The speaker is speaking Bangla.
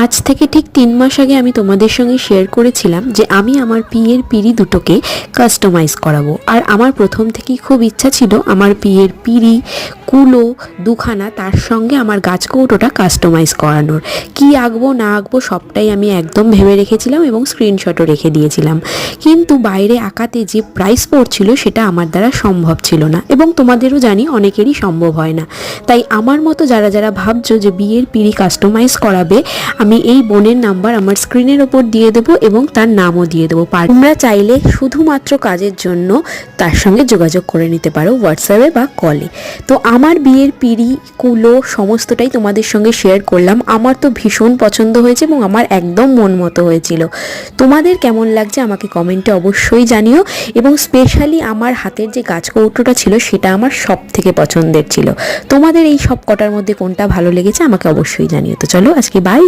আজ থেকে ঠিক 3 মাস আগে আমি তোমাদের সঙ্গে শেয়ার করেছিলাম যে আমি আমার বিয়ের পিঁড়ি দুটোকে কাস্টমাইজ করাবো। আর আমার প্রথম থেকেই খুব ইচ্ছা ছিল আমার বিয়ের পিঁড়ি, কুলো দুখানা, তার সঙ্গে আমার গাছ কৌটোটা কাস্টমাইজ করানোর। কি আঁকবো না আঁকবো সবটাই আমি একদম ভেবে রেখেছিলাম এবং স্ক্রিনশটও রেখে দিয়েছিলাম। কিন্তু বাইরে আঁকাতে যে প্রাইস পড়ছিল সেটা আমার দ্বারা সম্ভব ছিল না, এবং তোমাদেরও জানি অনেকেরই সম্ভব হয় না। তাই আমার মতো যারা যারা ভাবছো যে বিয়ের পিঁড়ি কাস্টমাইজ করাবে, আমি এই বোনের নাম্বার আমার স্ক্রিনের ওপর দিয়ে দেবো এবং তার নামও দিয়ে দেবো। তোমরা চাইলে শুধুমাত্র কাজের জন্য তার সঙ্গে যোগাযোগ করে নিতে পারো হোয়াটসঅ্যাপে বা কলে। তো আমার বিয়ের পিঁড়ি, কুলো সমস্তটাই তোমাদের সঙ্গে শেয়ার করলাম। আমার তো ভীষণ পছন্দ হয়েছে এবং আমার একদম মন মতো হয়েছিল। তোমাদের কেমন লাগছে আমাকে কমেন্টে অবশ্যই জানিও, এবং স্পেশালি আমার হাতের যে গাছ কৌটোটা ছিল সেটা আমার সব থেকে পছন্দের ছিল। তোমাদের এই সব কটার মধ্যে কোনটা ভালো লেগেছে আমাকে অবশ্যই জানিও। তো চলো আজকে বাই।